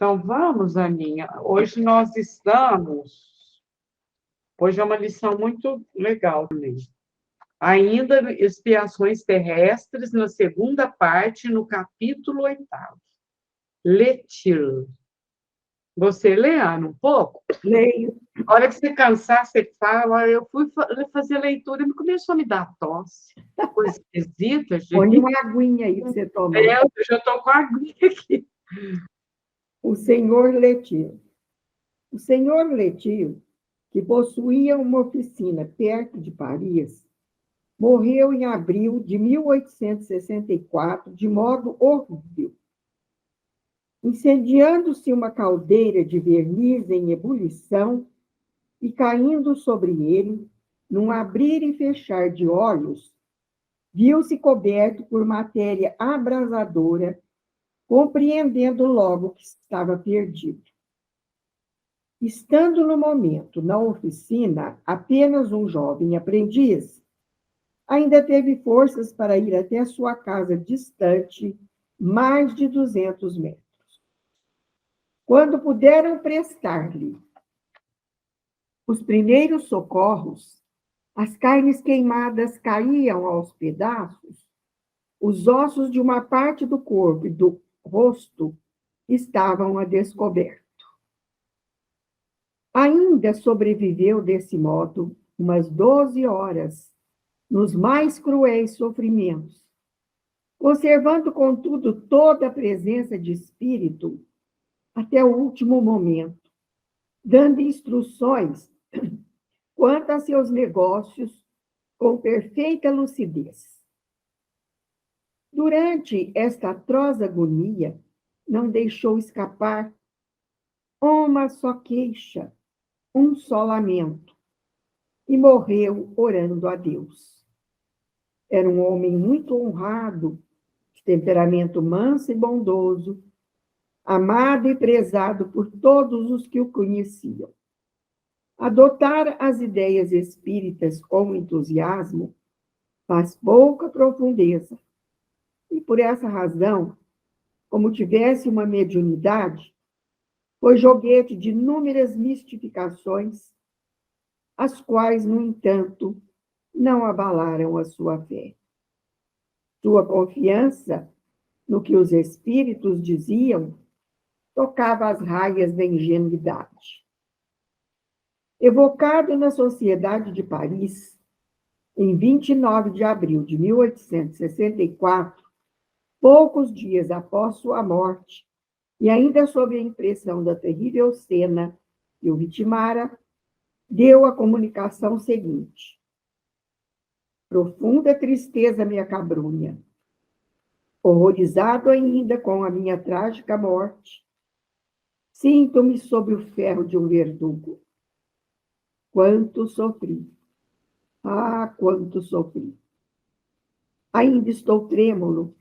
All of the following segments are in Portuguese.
Então, vamos, Aninha. Hoje é uma lição muito legal também. Ainda expiações terrestres, na segunda parte, no capítulo 8º. Letir. Você lê, Ana, um pouco? Leio. A hora que você cansar, você fala. Eu fui fazer leitura e começou a me dar tosse. Coisa esquisita, gente. Põe uma aguinha aí para você tomar. Eu já estou com a aguinha aqui. O senhor Letio. O senhor Letio, que possuía uma oficina perto de Paris, morreu em abril de 1864 de modo horrível. Incendiando-se uma caldeira de verniz em ebulição e caindo sobre ele, num abrir e fechar de olhos, viu-se coberto por matéria abrasadora, compreendendo logo que estava perdido. Estando no momento na oficina apenas um jovem aprendiz, ainda teve forças para ir até sua casa distante, mais de 200 metros. Quando puderam prestar-lhe os primeiros socorros, as carnes queimadas caíam aos pedaços, os ossos de uma parte do corpo e do rosto estavam a descoberto. Ainda sobreviveu desse modo umas 12 horas, nos mais cruéis sofrimentos, conservando, contudo, toda a presença de espírito até o último momento, dando instruções quanto a seus negócios com perfeita lucidez. Durante esta atroz agonia, não deixou escapar uma só queixa, um só lamento, e morreu orando a Deus. Era um homem muito honrado, de temperamento manso e bondoso, amado e prezado por todos os que o conheciam. Adotar as ideias espíritas com entusiasmo faz pouca profundeza, e por essa razão, como tivesse uma mediunidade, foi joguete de inúmeras mistificações, as quais, no entanto, não abalaram a sua fé. Sua confiança no que os espíritos diziam tocava as raias da ingenuidade. Evocado na Sociedade de Paris, em 29 de abril de 1864, poucos dias após sua morte, e ainda sob a impressão da terrível cena que o vitimara, deu a comunicação seguinte: profunda tristeza me acabrunha. Horrorizado ainda com a minha trágica morte, sinto-me sob o ferro de um verdugo. Quanto sofri! Ah, quanto sofri! Ainda estou trêmulo.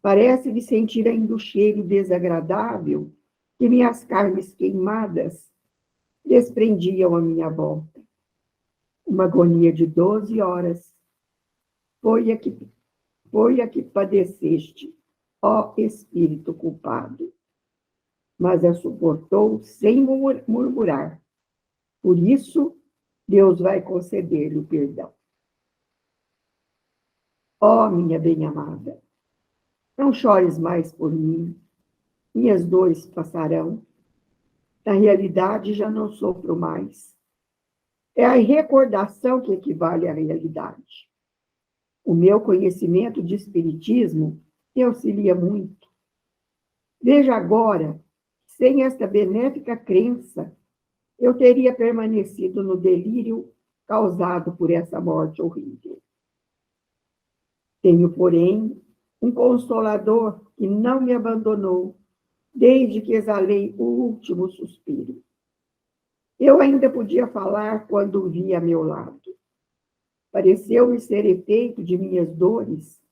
Parece-me sentir ainda o cheiro desagradável que minhas carnes queimadas desprendiam à minha volta. Uma agonia de 12 horas foi a que padeceste, ó espírito culpado. Mas a suportou sem murmurar. Por isso, Deus vai conceder-lhe o perdão. Ó minha bem-amada, não chores mais por mim, minhas dores passarão. Na realidade, já não sofro mais. É a recordação que equivale à realidade. O meu conhecimento de espiritismo me auxilia muito. Veja agora, sem esta benéfica crença, eu teria permanecido no delírio causado por essa morte horrível. Tenho, porém, um Consolador que não me abandonou desde que exalei o último suspiro. Eu ainda podia falar quando o vi a meu lado. Pareceu-me ser efeito de minhas dores,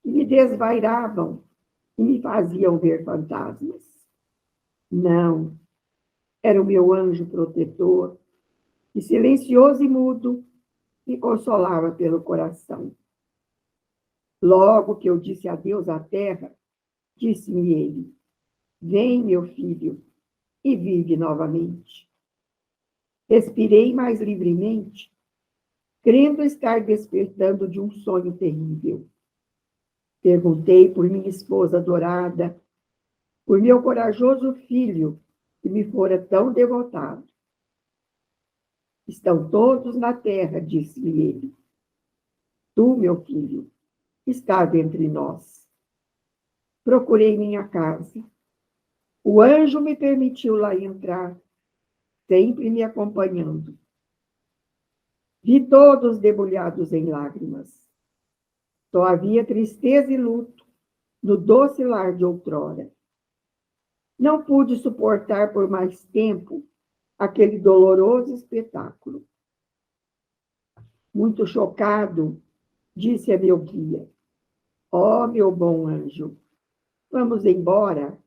que me desvairavam e me faziam ver fantasmas. Não, era o meu anjo protetor, que, silencioso e mudo, me consolava pelo coração. Logo que eu disse adeus à terra, disse-me ele: Vem, meu filho, e vive novamente. Respirei mais livremente, crendo estar despertando de um sonho terrível. Perguntei por minha esposa adorada, por meu corajoso filho, que me fora tão devotado. Estão todos na terra, disse-me ele. Tu, meu filho, estás entre nós. Procurei minha casa. O anjo me permitiu lá entrar, sempre me acompanhando. Vi todos debulhados em lágrimas. Só havia tristeza e luto no doce lar de outrora. Não pude suportar por mais tempo aquele doloroso espetáculo. Muito chocado, disse a meu guia: Ó, meu bom anjo, vamos embora?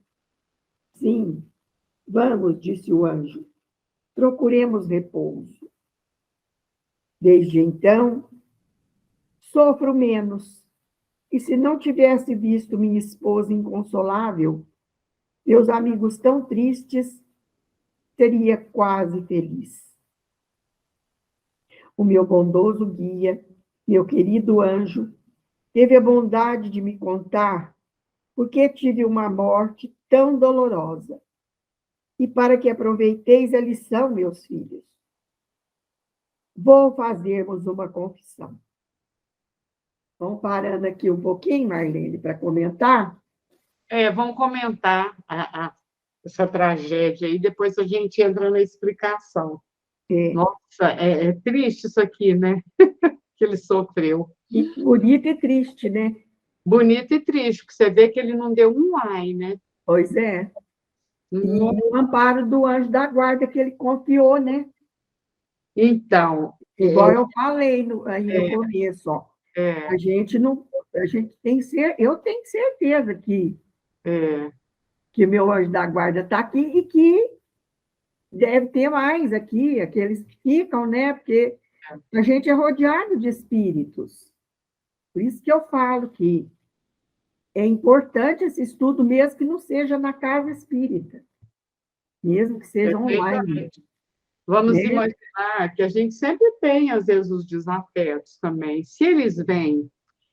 Sim, vamos, disse o anjo. Procuremos repouso. Desde então, sofro menos. E se não tivesse visto minha esposa inconsolável, meus amigos tão tristes, seria quase feliz. O meu bondoso guia, meu querido anjo, teve a bondade de me contar por que tive uma morte tão dolorosa. E para que aproveitéis a lição, meus filhos, vou fazermos uma confissão. Vamos parando aqui um pouquinho, Marlene, para comentar? Vamos comentar essa tragédia aí, depois a gente entra na explicação. É. Nossa, é triste isso aqui, né? Que ele sofreu. E bonito e triste, né? Bonito e triste, porque você vê que ele não deu um ai, né? Pois é. E o amparo do anjo da guarda que ele confiou, né? Então, Igual eu falei aí no começo, ó. é, A gente não, a gente tem eu tenho certeza que o meu anjo da guarda está aqui e que deve ter mais aqui, aqueles que ficam, né? Porque a gente é rodeado de espíritos. Por isso que eu falo que é importante esse estudo, mesmo que não seja na casa espírita, mesmo que seja online. Vamos Né? imaginar que a gente sempre tem, às vezes, os desafetos também. Se eles vêm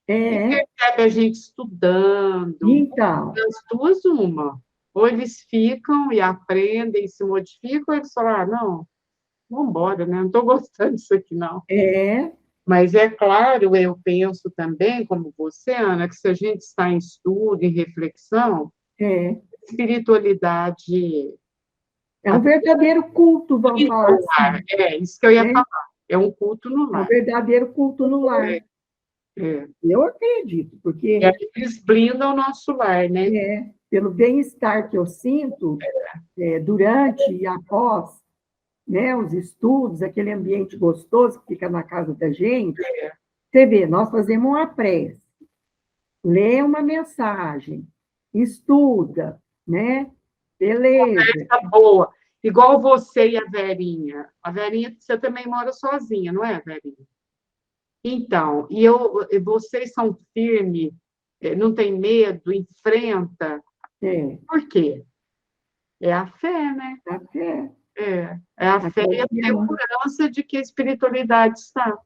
e percebem a gente estudando, Então, das duas, uma. Ou eles ficam e aprendem, se modificam, ou eles falam, não, vamos embora, né? Não estou gostando disso aqui, não. Mas é claro, eu penso também, como você, Ana, que se a gente está em estudo, em reflexão, espiritualidade... É um verdadeiro culto, vamos falar assim. Isso que eu ia falar. É um culto no lar. É um verdadeiro culto no lar. Eu acredito, porque... eles blindam o nosso lar, né? Pelo bem-estar que eu sinto durante e após, né, os estudos, aquele ambiente gostoso que fica na casa da gente. Você vê, nós fazemos uma prece, lê uma mensagem, estuda, né? Beleza. Conversa boa. Igual você e a Verinha. A Verinha, você também mora sozinha, não é, Verinha? Então, vocês são firmes, não tem medo, enfrenta. Por quê? É a fé, né? A fé. É a fé e a segurança de que a espiritualidade está.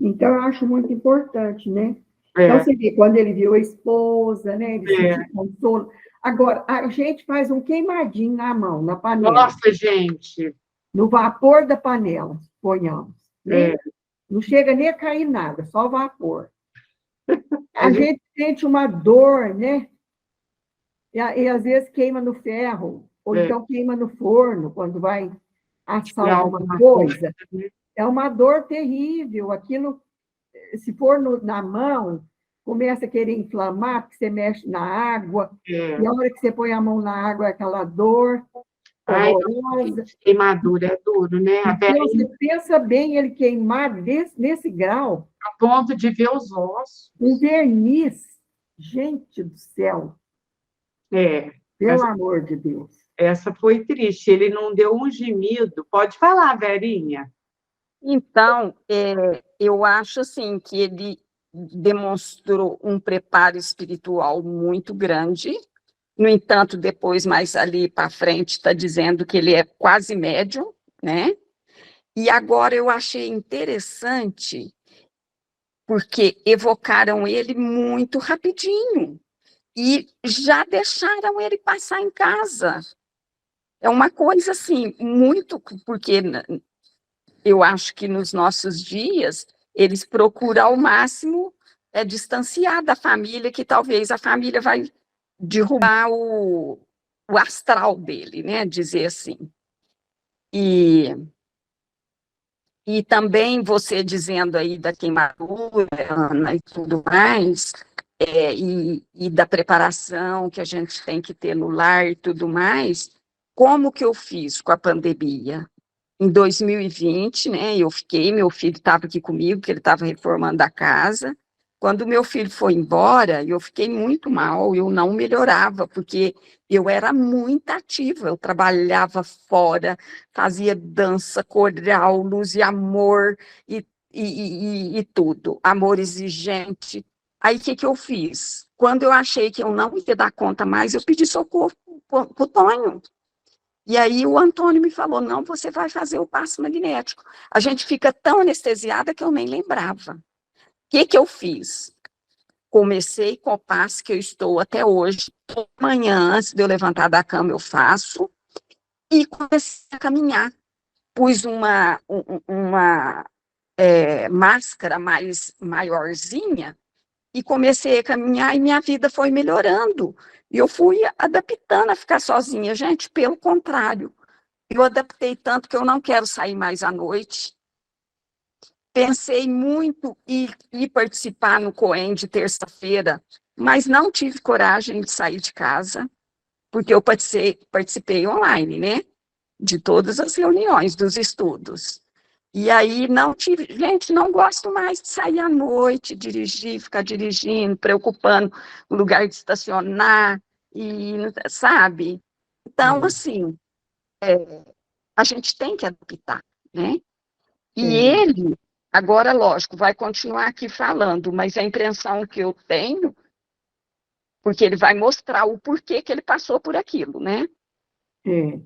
Então, eu acho muito importante, né? Então, você vê, quando ele viu a esposa, né? Ele sentiu consolo. Agora, a gente faz um queimadinho na mão, na panela. Nossa, gente! No vapor da panela, ponhamos. Né? Não chega nem a cair nada, só vapor. A gente sente uma dor, né? E às vezes queima no ferro, ou então queima no forno, quando vai assar alguma coisa. É uma dor terrível. Aquilo, se for na mão, começa a querer inflamar, porque você mexe na água, e a hora que você põe a mão na água, é aquela dor horrorosa. Queimadura é duro, né? Então, você pensa bem ele queimar nesse grau. A ponto de ver os ossos. Um verniz. Gente do céu. Pelo amor de Deus. Essa foi triste. Ele não deu um gemido. Pode falar, Verinha. Então, eu acho assim que ele demonstrou um preparo espiritual muito grande, No entanto, depois, mais ali para frente, está dizendo que ele é quase médium, né? E agora eu achei interessante, porque evocaram ele muito rapidinho e já deixaram ele passar em casa. É uma coisa assim, muito, porque eu acho que nos nossos dias eles procuram ao máximo distanciar da família, que talvez a família vai derrubar o astral dele, né? Dizer assim. E, e também você dizendo aí da queimadura, Ana, e tudo mais, e da preparação que a gente tem que ter no lar e tudo mais, como que eu fiz com a pandemia? Em 2020, né, meu filho estava aqui comigo, que ele estava reformando a casa. Quando meu filho foi embora, eu fiquei muito mal, eu não melhorava, porque eu era muito ativa, eu trabalhava fora, fazia dança, coral, luz e amor, e tudo, amor exigente. Aí, o que eu fiz? Quando eu achei que eu não ia dar conta mais, eu pedi socorro para o Tonho. E aí o Antônio me falou, não, você vai fazer o passe magnético. A gente fica tão anestesiada que eu nem lembrava. O que eu fiz? Comecei com o passe que eu estou até hoje. Toda manhã, antes de eu levantar da cama, eu faço. E comecei a caminhar. Pus uma máscara maiorzinha e comecei a caminhar e minha vida foi melhorando. E eu fui adaptando a ficar sozinha. Gente, pelo contrário. Eu adaptei tanto que eu não quero sair mais à noite. Pensei muito em ir participar no COEM de terça-feira, mas não tive coragem de sair de casa, porque eu participei online, né? De todas as reuniões dos estudos. E aí não tive, gente, não gosto mais de sair à noite, dirigir, ficar dirigindo, preocupando o lugar de estacionar, e, sabe? Então, assim, a gente tem que adaptar, né? E ele, agora, lógico, vai continuar aqui falando, mas a impressão que eu tenho, porque ele vai mostrar o porquê que ele passou por aquilo, né? É.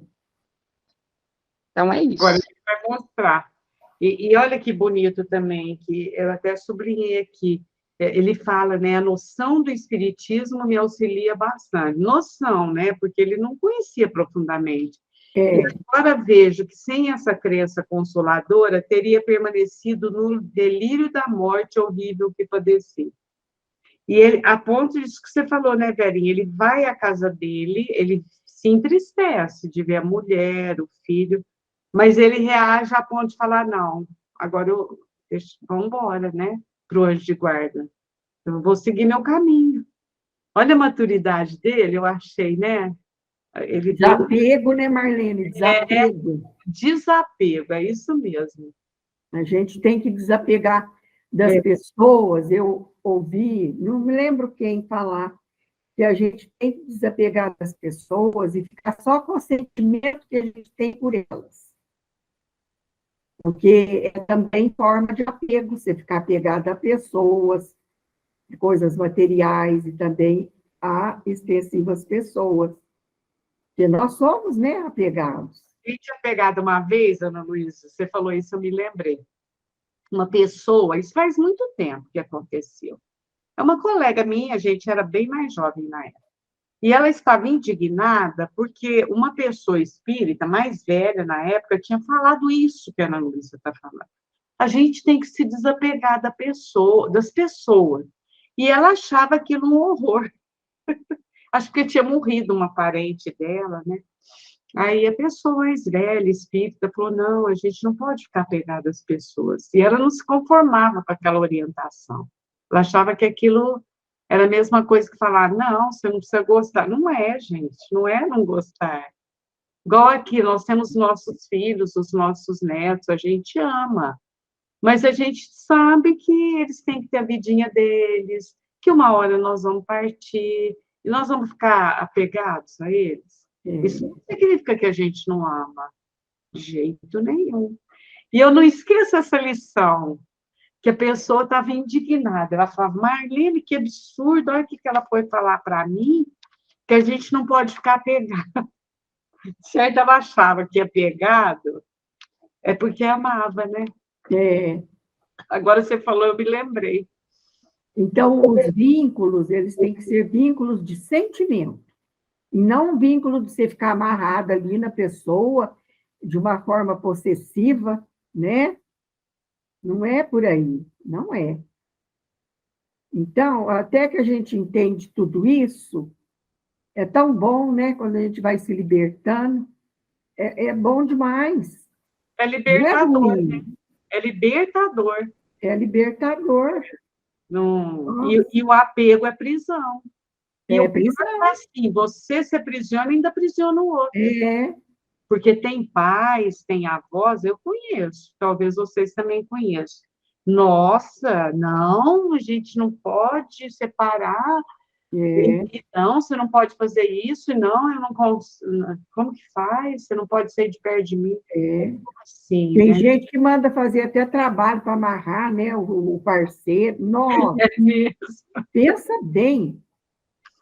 Então é Agora isso. ele vai mostrar. E olha que bonito também, que eu até sublinhei aqui, ele fala, né, a noção do espiritismo me auxilia bastante. Noção, né, porque ele não conhecia profundamente. E É. agora vejo que sem essa crença consoladora, teria permanecido no delírio da morte horrível que padeci. E ele, a ponto disso que você falou, né, Verinha? Ele vai à casa dele, ele se entristece de ver a mulher, o filho, mas ele reage a ponto de falar, não, agora vamos embora, né, para o anjo de guarda. Eu vou seguir meu caminho. Olha a maturidade dele, eu achei, né? Ele deu Desapego, né, Marlene? Desapego. desapego, é isso mesmo. A gente tem que desapegar das É, pessoas. Eu ouvi, não me lembro quem falar, que a gente tem que desapegar das pessoas e ficar só com o sentimento que a gente tem por elas. Porque é também forma de apego, você ficar apegado a pessoas, coisas materiais e também a extensivas pessoas. Porque nós somos, né, apegados. eu tinha pegado uma vez, Ana Luísa, você falou isso, eu me lembrei. Uma pessoa, isso faz muito tempo que aconteceu. É uma colega minha, a gente era bem mais jovem na época. E ela estava indignada porque uma pessoa espírita, mais velha na época, tinha falado isso que a Ana Luísa está falando. A gente tem que se desapegar da pessoa, das pessoas. E ela achava aquilo um horror. Acho que tinha morrido uma parente dela, né? Aí a pessoa mais velha, espírita, falou: não, a gente não pode ficar apegada às pessoas. E ela não se conformava com aquela orientação. Ela achava que aquilo era a mesma coisa que falar: não, você não precisa gostar. Não é, gente, não é não gostar. Igual aqui, nós temos nossos filhos, os nossos netos, a gente ama. Mas a gente sabe que eles têm que ter a vidinha deles, que uma hora nós vamos partir, e nós vamos ficar apegados a eles. Isso não significa que a gente não ama, de jeito nenhum. E eu não esqueço essa lição, que a pessoa estava indignada. Ela falava, Marlene, que absurdo, olha o que ela foi falar para mim. que a gente não pode ficar pegado. Certo, ela achava que é pegado, é porque amava, né? É, Agora você falou, eu me lembrei. então, os vínculos, eles têm que ser vínculos de sentimento, e não um vínculo de você ficar amarrado ali na pessoa de uma forma possessiva, né? Não é por aí, não é. Então, até que a gente entende tudo isso, é tão bom, né? Quando a gente vai se libertando, é bom demais. É Não é libertador, ruim, é libertador. é libertador. Não... Nossa, E o apego é prisão. E é o pior é prisão. assim, você se aprisiona e ainda aprisiona o outro. É, Porque tem pais, tem avós, eu conheço, talvez vocês também conheçam. Nossa, não, a gente não pode separar, é, não, você não pode fazer isso, não, eu não consigo, como que faz? Você não pode sair de perto de mim. é. Assim, Tem né? gente que manda fazer até trabalho para amarrar, né, o parceiro. Nossa, É mesmo, pensa bem,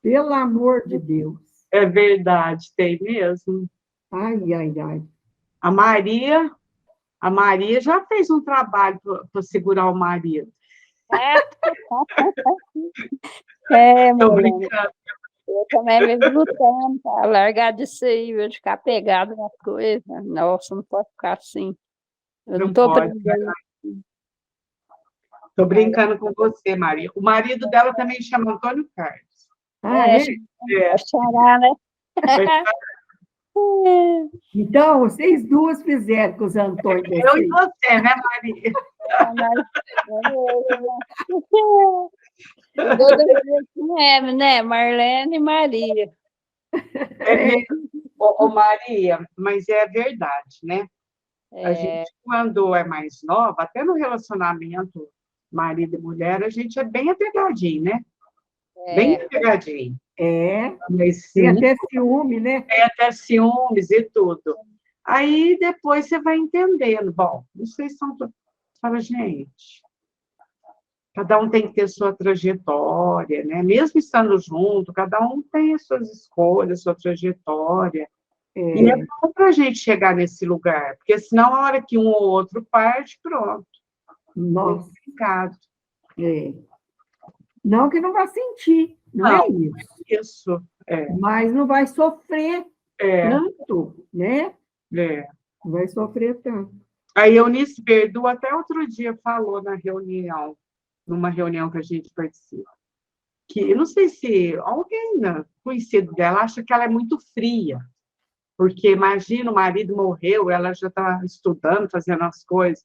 pelo amor de Deus. é verdade, tem mesmo. Ai, ai, ai. A Maria, a Maria já fez um trabalho para segurar o marido. Estou Marlene, brincando. eu também vivo lutando para largar disso aí, viu, de ficar pegado nas coisas. Nossa, não pode ficar assim. Eu não Não estou pode. aprendendo. Estou brincando com você, Maria. O marido dela também chama Antônio Carlos. Ah, É, é? É, vai chorar, né? Então, vocês duas fizeram com os Antônios de eu e vocês. você, né, Maria? Toda vez com M, né? Marlene e Maria. É mesmo. Ô, Maria, mas é verdade, né? A É, gente, quando é mais nova, até no relacionamento marido e mulher, a gente é bem apegadinho, né? Bem é, apegadinho. É, Mas tem sim, até ciúme, né? tem até ciúmes e tudo. Aí depois você vai entendendo. Bom, vocês são. Fala, gente, cada um tem que ter sua trajetória, né? Mesmo estando junto, cada um tem as suas escolhas, sua trajetória. E é É, bom para a gente chegar nesse lugar, porque senão, a hora que um ou outro parte, pronto, é nossa, complicado. é. Não que não vá sentir, não Não, é isso. isso, Mas não vai sofrer é, tanto, né? é. Não vai sofrer tanto. A Eunice Perdu até outro dia falou na reunião, numa reunião que a gente participa, que eu não sei se alguém conhecido dela acha que ela é muito fria, porque imagina, o marido morreu, ela já está estudando, fazendo as coisas.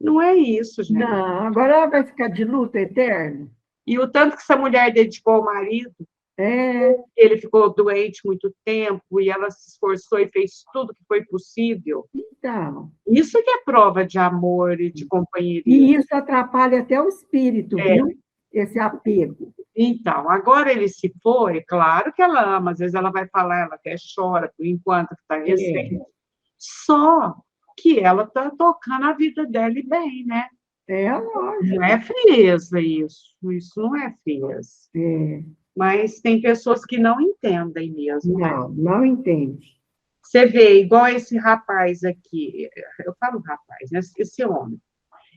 Não é isso, gente. Não, agora ela vai ficar de luto eterno. E o tanto que essa mulher dedicou ao marido, É, ele ficou doente muito tempo e ela se esforçou e fez tudo que foi possível. então. Isso que é prova de amor e de companheirismo. E isso atrapalha até o espírito, É. viu? Esse apego. Então, agora ele se foi, claro que ela ama, às vezes ela vai falar, ela até chora por enquanto que está recente. Só que ela está tocando a vida dela e bem, né? É lógico. Não é frieza isso não é frieza. É, Mas tem pessoas que não entendem mesmo, né? não entende. Você vê, igual esse rapaz aqui, eu falo rapaz, né? Esse homem.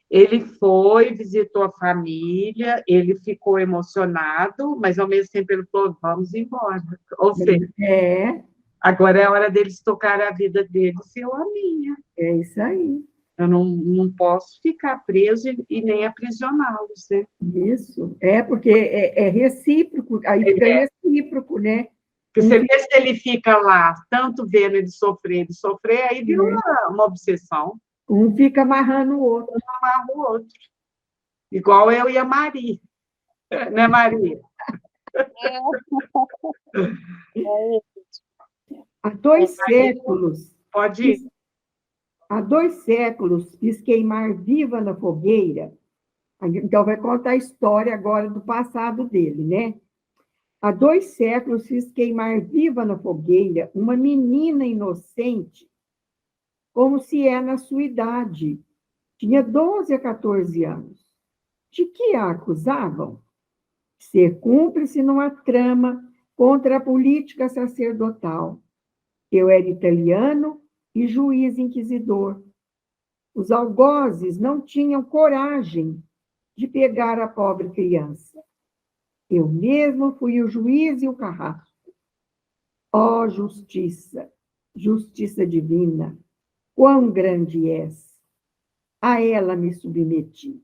Ele foi, visitou a família, ele ficou emocionado, mas ao mesmo tempo ele falou, vamos embora. Ou seja, É, agora é a hora deles tocar a vida deles e eu a minha. é isso aí. Eu não posso ficar preso e nem aprisioná-los, né? Isso. É porque é recíproco, aí fica recíproco, né? Porque você vê se ele fica lá, tanto vendo ele sofrer, aí vira uma obsessão, Um fica amarrando o outro. amarra o outro. Igual eu e a Maria, né, Maria? Há 2 séculos, Pode ir. há 2 séculos fiz queimar viva na fogueira. Então, vai contar a história agora do passado dele, né? Há 2 séculos fiz queimar viva na fogueira uma menina inocente, como se é na sua idade. Tinha 12 a 14 anos. De que a acusavam? Ser cúmplice numa trama contra a política sacerdotal. Eu era italiano e juiz inquisidor. Os algozes não tinham coragem de pegar a pobre criança. Eu mesmo fui o juiz e o carrasco. Ó justiça, justiça divina, quão grande és! A ela me submeti.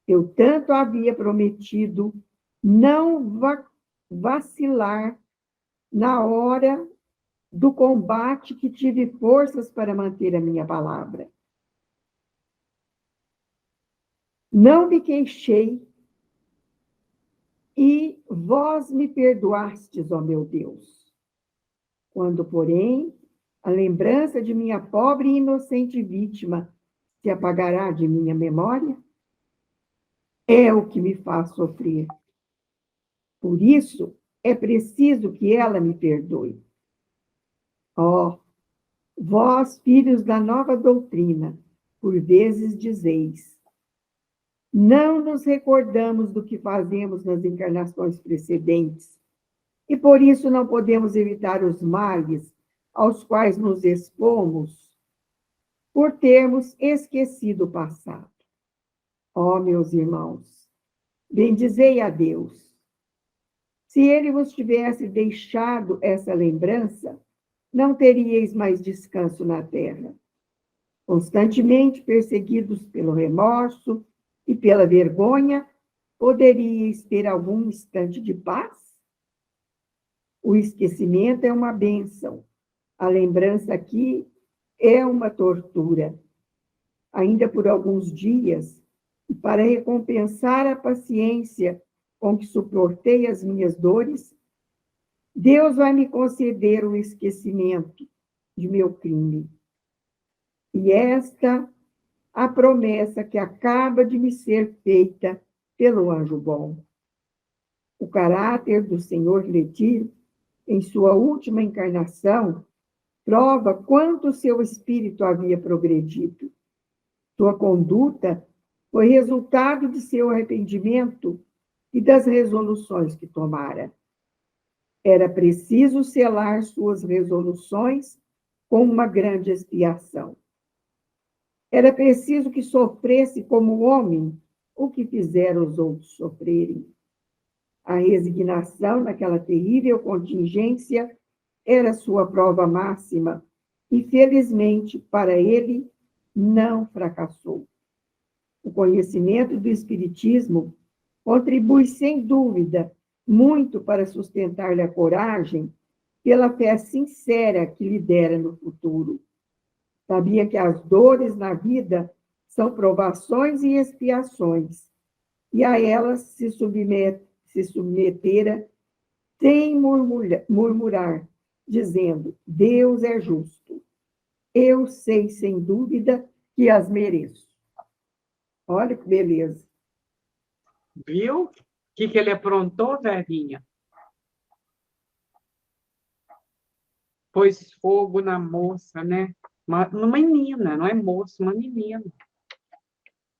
Eu tanto havia prometido não vacilar na hora do combate que tive forças para manter a minha palavra. Não me queixei e vós me perdoastes, ó meu Deus. Quando, porém, a lembrança de minha pobre e inocente vítima se apagará de minha memória, é o que me faz sofrer. Por isso, é preciso que ela me perdoe. Ó, vós, filhos da nova doutrina, por vezes dizeis: não nos recordamos do que fazemos nas encarnações precedentes, e por isso não podemos evitar os males aos quais nos expomos por termos esquecido o passado. Ó, meus irmãos, bendizei a Deus. Se ele vos tivesse deixado essa lembrança, não teríeis mais descanso na terra. Constantemente perseguidos pelo remorso e pela vergonha, poderíeis ter algum instante de paz? O esquecimento é uma bênção. A lembrança aqui é uma tortura. Ainda por alguns dias, e para recompensar a paciência com que suportei as minhas dores, Deus vai me conceder o esquecimento de meu crime. E esta a promessa que acaba de me ser feita pelo anjo bom. O caráter do Senhor Letir, em sua última encarnação, prova quanto seu espírito havia progredido. Sua conduta foi resultado de seu arrependimento e das resoluções que tomara. Era preciso selar suas resoluções com uma grande expiação. Era preciso que sofresse como homem o que fizeram os outros sofrerem. A resignação naquela terrível contingência era sua prova máxima e, felizmente, para ele, não fracassou. O conhecimento do Espiritismo contribui, sem dúvida, muito para sustentar-lhe a coragem pela fé sincera que lhe dera no futuro. Sabia que as dores na vida são provações e expiações, e a elas se submetera sem murmurar, dizendo: Deus é justo. Eu sei, sem dúvida, que as mereço. Olha que beleza. Viu? O que ele aprontou, Verinha? Pôs fogo na moça, né? Uma menina, não é moça, uma menina.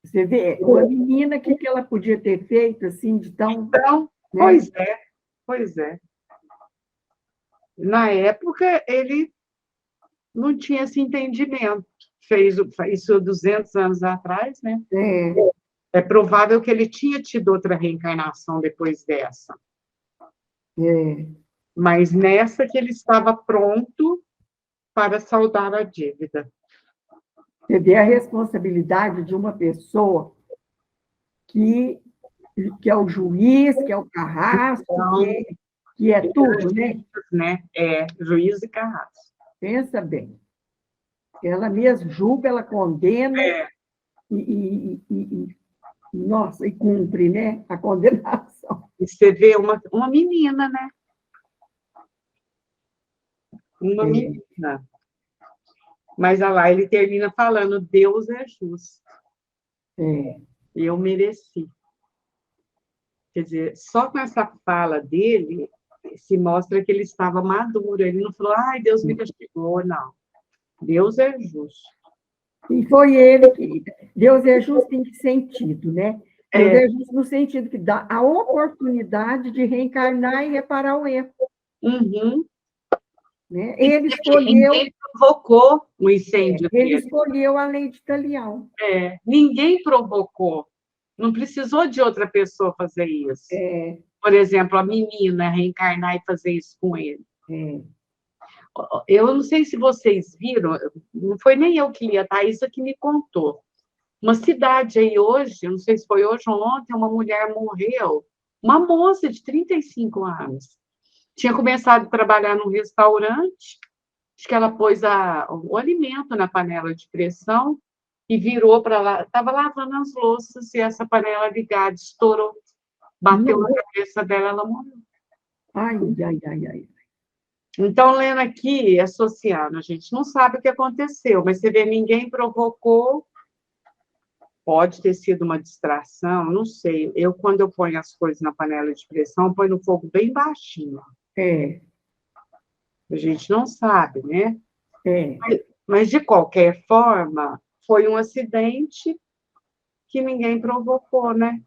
Você vê, uma menina, o que ela podia ter feito, assim, de tão... Então, né? Pois é. Na época, ele não tinha esse entendimento. Fez isso 200 anos atrás, né? É provável que ele tinha tido outra reencarnação depois dessa. Mas nessa que ele estava pronto para saldar a dívida. Você vê a responsabilidade de uma pessoa que é o juiz, que é o carrasco, que é tudo, né? É, juiz e carrasco. Pensa bem. Ela mesma julga, ela condena nossa, e cumpre, né, a condenação. E você vê uma menina, né? Uma menina. Mas olha lá, ele termina falando: Deus é justo. Eu mereci. Quer dizer, só com essa fala dele, se mostra que ele estava maduro. Ele não falou: ai, Deus me castigou, não. Deus é justo. E foi ele que... Deus é justo em que sentido, né? Eu vejo isso no sentido que dá a oportunidade de reencarnar e reparar o erro. Uhum. Né? Ele Ninguém provocou o incêndio ele dele. escolheu a lei de Talião. Ninguém provocou. Não precisou de outra pessoa fazer isso. É, Por exemplo, a menina reencarnar e fazer isso com ele. é. Eu não sei se vocês viram, não foi nem eu que li, a Thaisa que me contou. Uma cidade aí hoje, não sei se foi hoje ou ontem, uma mulher morreu, uma moça de 35 anos. Tinha começado a trabalhar num restaurante, acho que ela pôs o alimento na panela de pressão e virou para lá, estava lavando as louças e essa panela ligada estourou, bateu na cabeça dela, ela morreu. Ai, ai, ai, ai. Então, lendo aqui, associando, a gente não sabe o que aconteceu, mas você vê, ninguém provocou, pode ter sido uma distração, não sei. Quando eu ponho as coisas na panela de pressão, eu ponho no fogo bem baixinho. É, A gente não sabe, né? é. Mas, de qualquer forma, foi um acidente que ninguém provocou, né?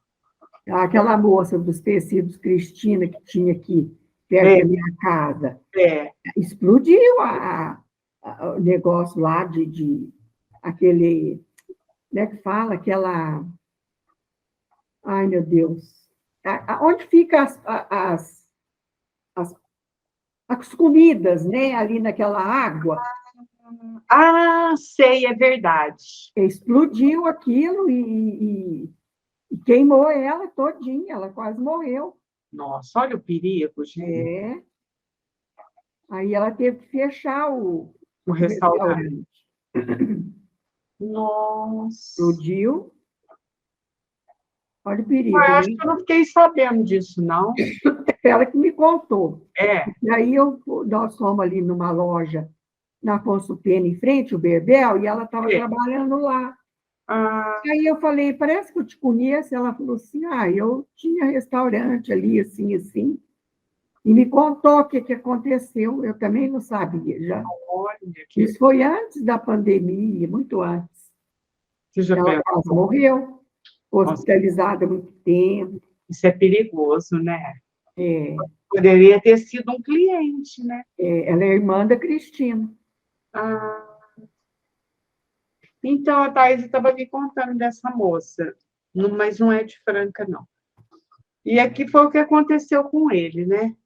Aquela moça dos tecidos Cristina que tinha aqui, perto da minha casa, explodiu o negócio lá de aquele, como é que fala? Aquela. Ai, meu Deus. Onde ficam as, as comidas, né? Ali naquela água. Ah, sei, é verdade. Explodiu aquilo e queimou ela todinha, ela quase morreu. Nossa, olha o perigo, gente. É. Aí ela teve que fechar o restaurante. restaurante. Nossa. Explodiu. Olha o perigo, Eu né? acho que eu não fiquei sabendo disso, não. Ela que me contou. É. E aí nós fomos ali numa loja na Afonso Pena, em frente ao Berbel, e ela estava trabalhando lá. Ah, Aí eu falei, parece que eu te conheço. Ela falou assim, eu tinha restaurante ali, assim, assim. E me contou o que aconteceu. Eu também não sabia já. olha, que Isso foi antes da pandemia, muito antes. você já Ela pensou? quase morreu, hospitalizada há muito tempo. Isso é perigoso, né? É, Poderia ter sido um cliente, né? ela é irmã da Cristina. Ah, então a Thais estava me contando dessa moça, mas não é de Franca, não. E aqui foi o que aconteceu com ele, né?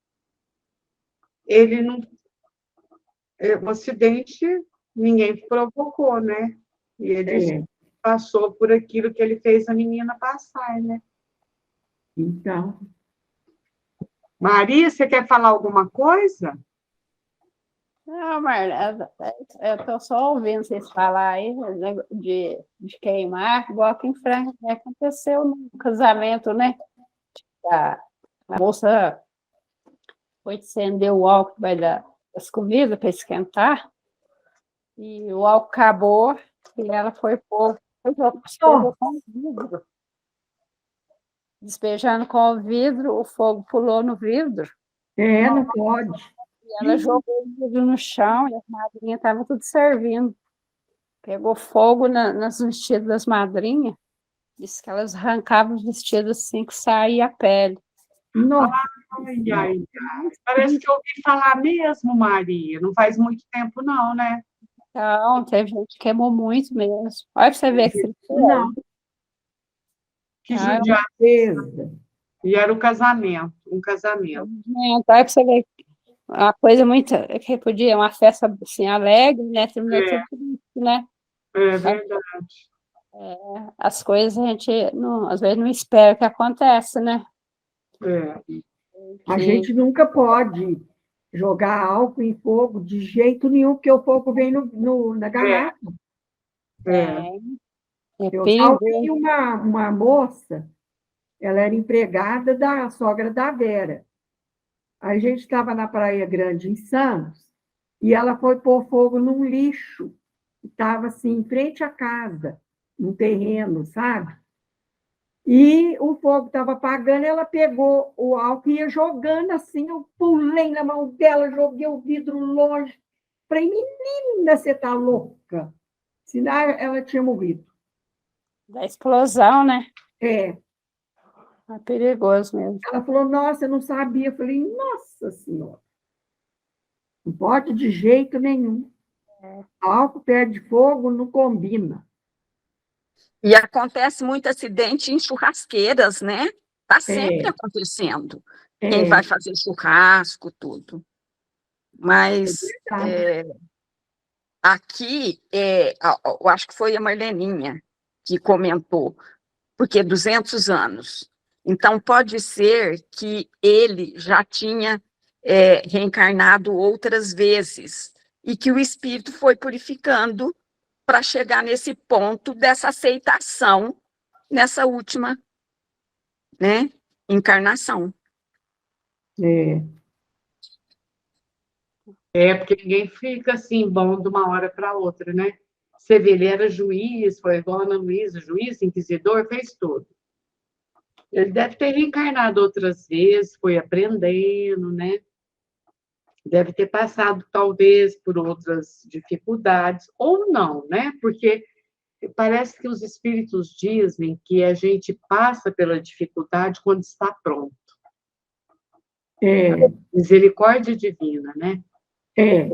Ele não. O acidente ninguém provocou, né? E ele passou por aquilo que ele fez a menina passar, né? Então, Maria, você quer falar alguma coisa? Não, Marla, eu estou só ouvindo vocês falar aí né, de queimar, igual aqui em Franca né, aconteceu no casamento, né? A moça foi acender o álcool das comidas para esquentar, e o álcool acabou, e ela foi pôr, despejou com o vidro. Despejando com o vidro, o fogo pulou no vidro. não pode. E ela jogou o vidro no chão e as madrinhas estavam tudo servindo. Pegou fogo nas vestidas das madrinhas. Disse que elas arrancavam os vestidos assim que saía a pele. Nossa. Ai, ai, ai. Parece que eu ouvi falar mesmo, Maria. Não faz muito tempo, não, né? Então, teve gente que queimou muito mesmo. Olha para você ver que tristeza. Não, Que Ah, judiação. certeza. E era um casamento. olha para você ver uma coisa muito que podia, uma festa assim, alegre, né? Terminou tudo triste, né? É verdade. As coisas a gente não, às vezes não espera que aconteça, né? A gente nunca pode jogar álcool em fogo de jeito nenhum, porque o fogo vem na garrafa. É Eu perigoso. salvei uma moça, ela era empregada da sogra da Vera. A gente estava na Praia Grande, em Santos, e ela foi pôr fogo num lixo, que estava assim, em frente à casa, num terreno, sabe? E o fogo estava apagando, ela pegou o álcool e ia jogando assim, eu pulei na mão dela, joguei o vidro longe. Falei, menina, você está louca? Senão ela tinha morrido. Da explosão, né? É. É perigoso mesmo. Ela falou, nossa, eu não sabia. Eu falei, nossa Senhora, não pode de jeito nenhum. Álcool perto de fogo não combina. E acontece muito acidente em churrasqueiras, né? Está sempre É, acontecendo. Quem é, vai fazer churrasco, tudo. Mas verdade. aqui, eu acho que foi a Marleninha que comentou, porque 200 anos. Então, pode ser que ele já tinha reencarnado outras vezes e que o espírito foi purificando para chegar nesse ponto dessa aceitação nessa última, né, encarnação. É, Porque ninguém fica assim bom de uma hora para outra, né? Você vê, ele era juiz, foi igual a Ana Luísa, juiz, inquisidor, fez tudo. Ele deve ter reencarnado outras vezes, foi aprendendo, né? Deve ter passado, talvez, por outras dificuldades, ou não, né? Porque parece que os espíritos dizem que a gente passa pela dificuldade quando está pronto. é, Misericórdia divina, né? é,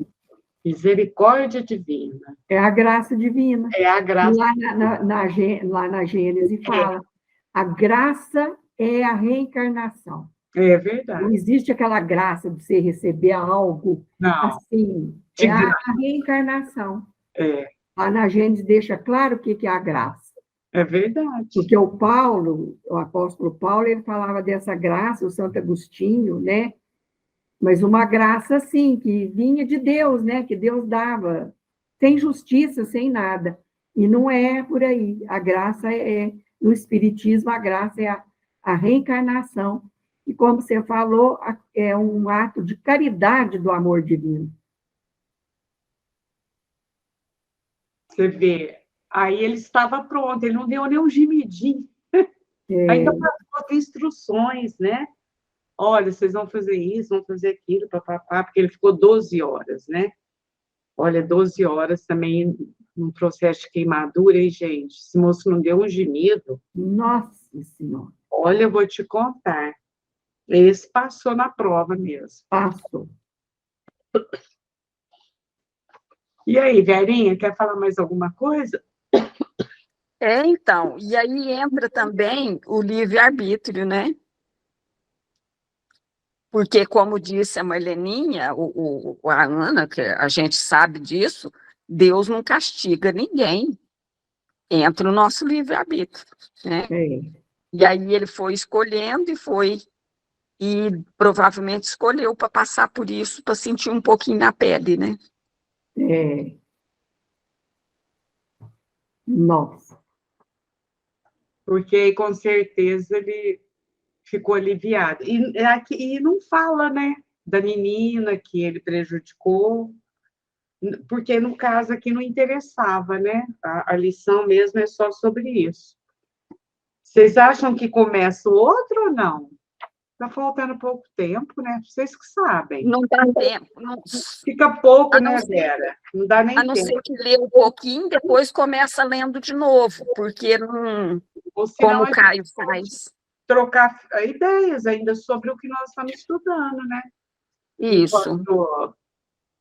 Misericórdia divina. é a graça divina. É a graça. Lá na Gênesis fala, a graça é a reencarnação. É Não verdade. existe aquela graça de você receber algo Não, assim. de É a graça. reencarnação. É, Lá na Gênesis deixa claro o que é a graça. é verdade. Porque o apóstolo Paulo, ele falava dessa graça, o Santo Agostinho, né? Mas uma graça, assim, que vinha de Deus, né? Que Deus dava, sem justiça, sem nada. E não é por aí. A graça no Espiritismo, a graça é a reencarnação. E, como você falou, é um ato de caridade do amor divino. Você vê. Aí ele estava pronto, ele não deu nem um gemidinho. É, Ainda passou as instruções, né? Olha, vocês vão fazer isso, vão fazer aquilo, papapá, porque ele ficou 12 horas, né? Olha, 12 horas também num processo de queimadura, hein, gente? Esse moço não deu um gemido. Nossa Senhora, Olha, eu vou te contar. Esse passou na prova mesmo. passou. E aí, Verinha, quer falar mais alguma coisa? Então, e aí entra também o livre-arbítrio, né? Porque, como disse a Marleninha, a Ana, que a gente sabe disso, Deus não castiga ninguém. Entra o nosso livre-arbítrio, né? É, E aí ele foi escolhendo e provavelmente escolheu para passar por isso, para sentir um pouquinho na pele, né? é. Nossa, Porque com certeza ele ficou aliviado. E não fala, né, da menina que ele prejudicou, porque no caso aqui não interessava, né? A lição mesmo é só sobre isso. Vocês acham que começa o outro ou não? Está faltando pouco tempo, né? Vocês que sabem. Não dá tempo, Fica pouco, a não né, ser, Vera? Não dá a nem não tempo. ser que lê um pouquinho, depois começa lendo de novo, porque não, Ou senão como a o gente Caio pode faz. trocar ideias ainda sobre o que nós estamos estudando, né? Isso. Enquanto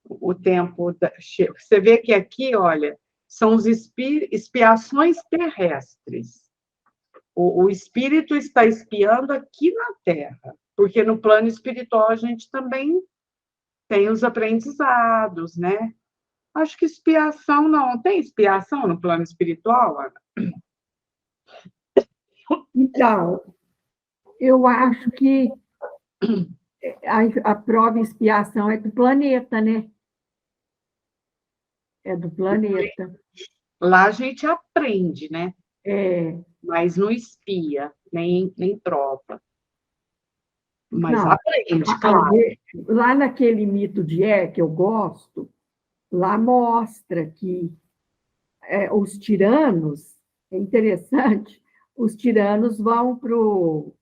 o tempo... Você vê que aqui, olha, são os expiações terrestres. O espírito está espiando aqui na Terra, porque no plano espiritual a gente também tem os aprendizados, né? Acho que expiação não. Tem expiação no plano espiritual, Ana? então, eu acho que a prova e expiação é do planeta, né? É do planeta. Lá a gente aprende, né? É, Mas não espia, nem prova. Mas não, aprende, claro. lá naquele mito de que eu gosto, lá mostra que os tiranos, é interessante, os tiranos vão para o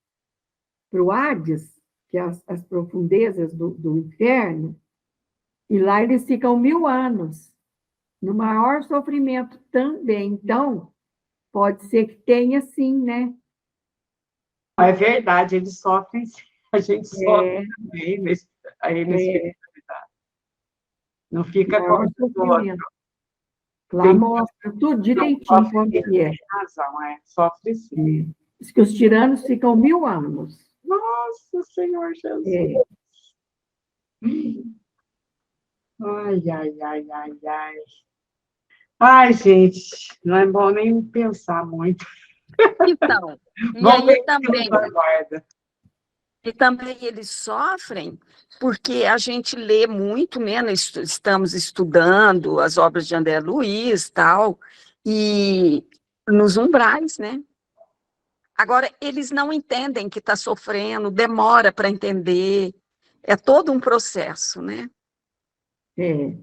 Hades, que é as profundezas do inferno, e lá eles ficam 1000 anos, no maior sofrimento também. Então, pode ser que tenha sim, né? É verdade, eles sofrem, a gente sofre É, também aí na é, espiritualidade. Não fica como maior os outros. sofrimento. Lá Tem mostra tudo não direitinho sofre como mesmo, que é. tem razão, sofre sim. É. Diz que os tiranos ficam 1000 anos. Nossa Senhor Jesus! É, Ai, ai, ai, ai, ai. Ai, gente, não é bom nem pensar muito. Então, e Vamos aí ver o que nos também, aguarda. e também eles sofrem porque a gente lê muito, né? Estamos estudando as obras de André Luiz, tal, e nos umbrais, né? Agora, eles não entendem que está sofrendo, demora para entender, é todo um processo, né? é,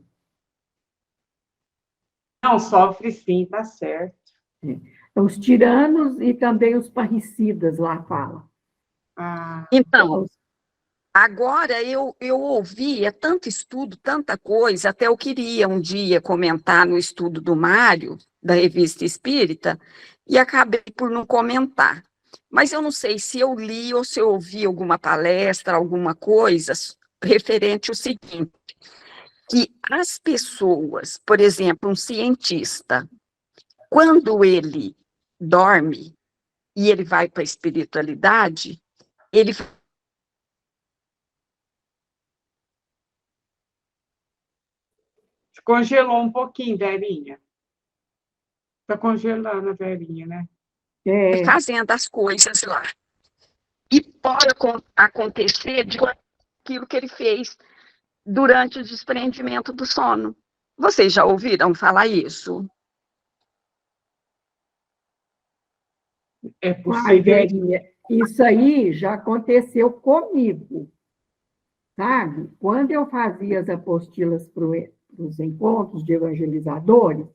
Não, sofre sim, tá certo. é. Então, os tiranos e também os parricidas lá falam. Ah, Então, agora eu ouvi, é tanto estudo, tanta coisa, até eu queria um dia comentar no estudo do Mário, da Revista Espírita, e acabei por não comentar. Mas eu não sei se eu li ou se eu ouvi alguma palestra, alguma coisa referente ao seguinte, que as pessoas, por exemplo, um cientista, quando ele dorme e ele vai para a espiritualidade, ele congelou um pouquinho, Verinha. Tá congelando a Verinha, né? É, fazendo as coisas lá. E pode acontecer de aquilo que ele fez durante o desprendimento do sono. Vocês já ouviram falar isso? É ai, possível. Verinha, isso aí já aconteceu comigo, sabe? Quando eu fazia as apostilas para os encontros de evangelizadores,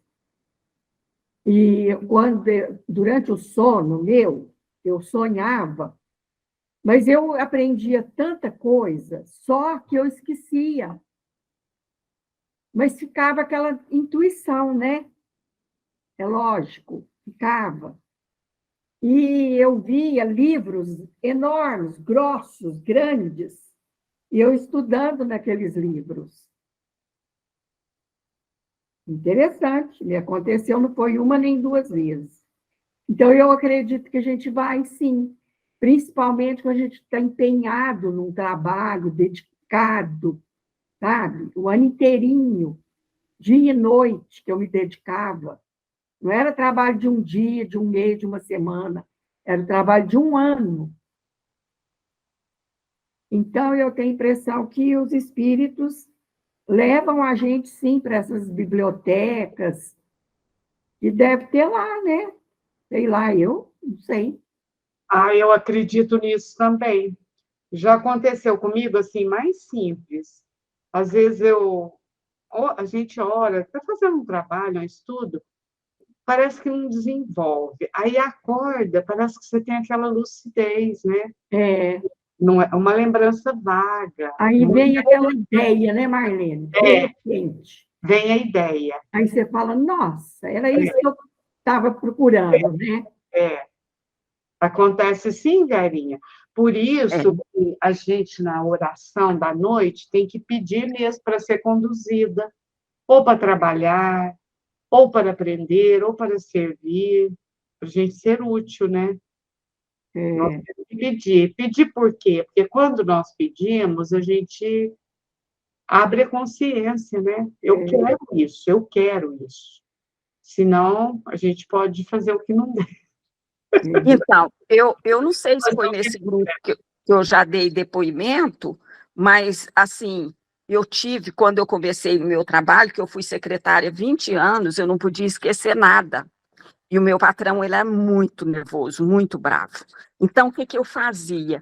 e durante o sono meu, eu sonhava, mas eu aprendia tanta coisa, só que eu esquecia. Mas ficava aquela intuição, né? É lógico, ficava. E eu via livros enormes, grossos, grandes, e eu estudando naqueles livros. Interessante, me aconteceu, não foi uma nem duas vezes. Então, eu acredito que a gente vai, sim, principalmente quando a gente está empenhado num trabalho, dedicado, sabe? O ano inteirinho, dia e noite, que eu me dedicava. Não era trabalho de um dia, de um mês, de uma semana, era o trabalho de um ano. Então, eu tenho a impressão que os espíritos levam a gente, sim, para essas bibliotecas, e deve ter lá, né? Sei lá, eu não sei. Eu acredito nisso também. Já aconteceu comigo assim, mais simples. Às vezes a gente ora, está fazendo um trabalho, um estudo, parece que não desenvolve. Aí acorda, parece que você tem aquela lucidez, né? É, Não é uma lembrança vaga. aí vem aquela ideia, né, Marlene? De É, repente. vem a ideia. Aí você fala, nossa, era isso que eu estava procurando, né? É, acontece sim, Verinha. Por É. isso que a gente, na oração da noite, tem que pedir mesmo para ser conduzida, ou para trabalhar, ou para aprender, ou para servir, para a gente ser útil, né? Nós É, temos que pedir. Pedir por quê? Porque quando nós pedimos, a gente abre a consciência, né? Eu quero isso, eu quero isso. Senão, a gente pode fazer o que não deve. Então, eu não sei se foi nesse grupo que eu já dei depoimento, mas, assim, eu tive, quando eu comecei o meu trabalho, que eu fui secretária há 20 anos, eu não podia esquecer nada. E o meu patrão, ele é muito nervoso, muito bravo. Então, o que que eu fazia?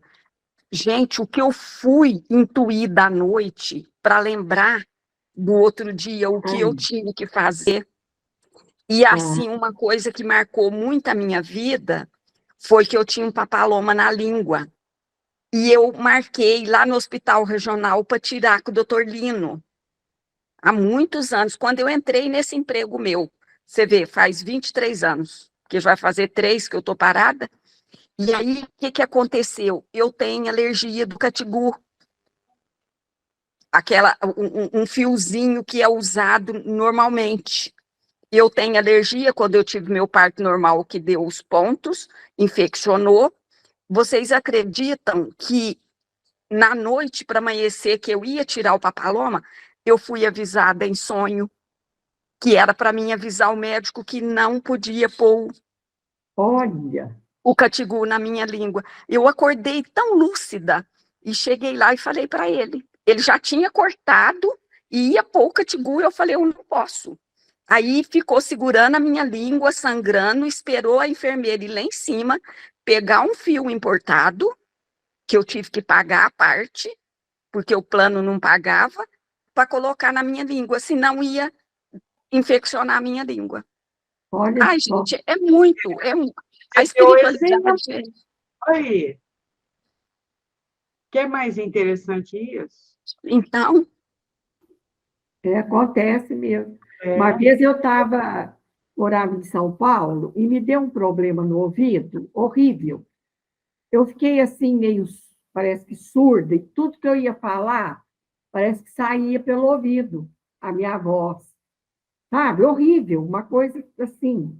Gente, o que eu fui intuir da noite para lembrar do outro dia, o que eu tinha que fazer. E, assim, uma coisa que marcou muito a minha vida foi que eu tinha um papiloma na língua. E eu marquei lá no hospital regional para tirar com o doutor Lino, há muitos anos, quando eu entrei nesse emprego meu. Você vê, faz 23 anos, que já vai fazer 3 que eu estou parada. E aí, o que aconteceu? Eu tenho alergia do catigu, um fiozinho que é usado normalmente. Eu tenho alergia quando eu tive meu parto normal, que deu os pontos, infeccionou. Vocês acreditam que na noite, para amanhecer, que eu ia tirar o papiloma, eu fui avisada em sonho que era para mim avisar o médico que não podia pôr Olha, o catigu na minha língua. Eu acordei tão lúcida e cheguei lá e falei para ele. Ele já tinha cortado e ia pôr o catigu, e eu falei, eu não posso. Aí ficou segurando a minha língua, sangrando, esperou a enfermeira ir lá em cima, pegar um fio importado, que eu tive que pagar a parte, porque o plano não pagava, para colocar na minha língua, senão ia infeccionar a minha língua. olha Ai, só. gente, é muito, a Você deu exemplo espiritualidade. aí. O que é mais interessante isso? Então, Acontece mesmo. É, Uma vez eu morava em São Paulo e me deu um problema no ouvido horrível. Eu fiquei assim, meio, parece que surda, e tudo que eu ia falar, parece que saía pelo ouvido, a minha voz. Sabe? Horrível, uma coisa assim,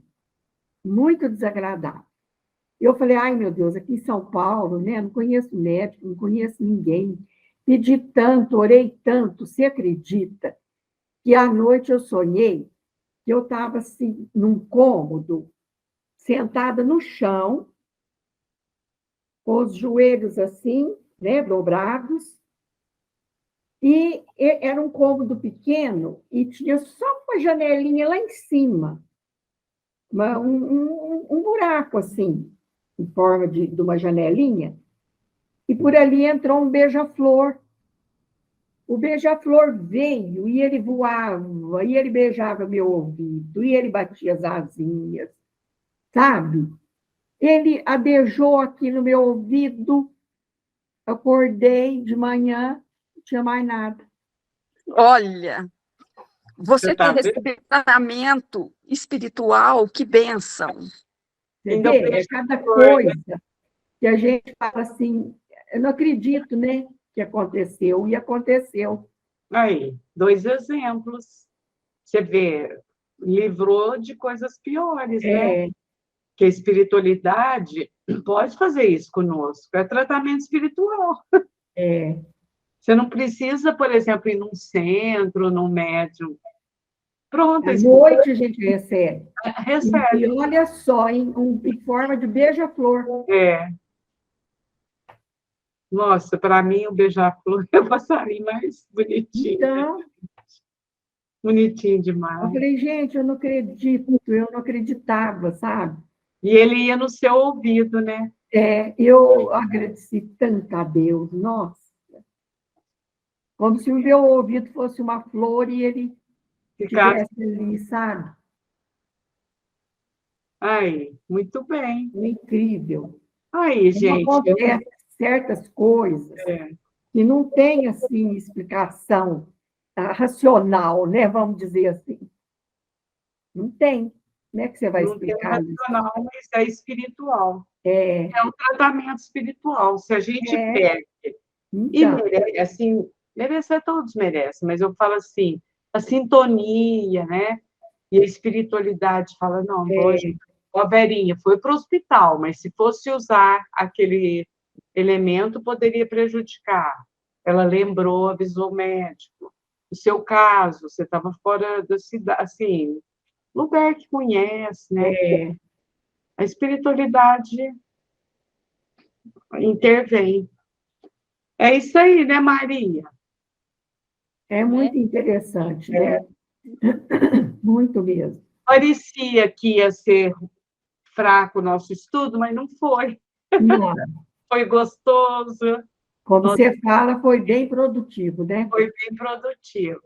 muito desagradável. Eu falei, ai, meu Deus, aqui em São Paulo, né? Não conheço médico, não conheço ninguém. Pedi tanto, orei tanto, você acredita que à noite eu sonhei que eu estava assim, num cômodo, sentada no chão, com os joelhos assim, né, dobrados, e era um cômodo pequeno e tinha só uma janelinha lá em cima, um buraco assim, em forma de uma janelinha, e por ali entrou um beija-flor. O beija-flor veio e ele voava, e ele beijava meu ouvido, e ele batia as asinhas, sabe? Ele adejou aqui no meu ouvido, acordei de manhã, não tinha mais nada. olha, você você ter tá vendo? recebido tratamento espiritual, que bênção. Você Ainda vê? É cada coisa que a gente fala assim, eu não acredito, né, que aconteceu, e aconteceu. Aí, 2 exemplos. Você vê, livrou de coisas piores, né? É, Que a espiritualidade pode fazer isso conosco. É tratamento espiritual. é. Você não precisa, por exemplo, ir num centro, num médium. Pronto, À noite a gente recebe. E recebe. olha só, em forma de beija-flor. É. Nossa, para mim, o beija-flor é o passarinho mais bonitinho. Então, Bonitinho eu demais. falei, gente, eu não acredito, eu não acreditava, sabe? E ele ia no seu ouvido, né? Eu agradeci tanto a Deus, nossa, como se o meu ouvido fosse uma flor e ele Ficar. estivesse ali, sabe? Aí, muito bem. É incrível. Aí, Como gente, acontece certas coisas que não tem, assim, explicação racional, né? Vamos dizer assim. Não tem. Como é que você vai não tem explicar isso? racional, mas é espiritual. É, É um tratamento espiritual. Se a gente é, pega e então, merece, assim, merecer todos merecem, mas eu falo assim, a sintonia, né? E a espiritualidade fala, não, hoje, é, a Verinha foi para o hospital, mas se fosse usar aquele elemento, poderia prejudicar. Ela lembrou, avisou o médico. No seu caso, você estava fora da cidade, assim, lugar que conhece, né? é, A espiritualidade intervém. É isso aí, né, Maria? é muito interessante, né? Muito mesmo. Parecia que ia ser fraco o nosso estudo, mas não foi. Não, Foi gostoso, como você fala, foi bem produtivo, né? foi bem produtivo.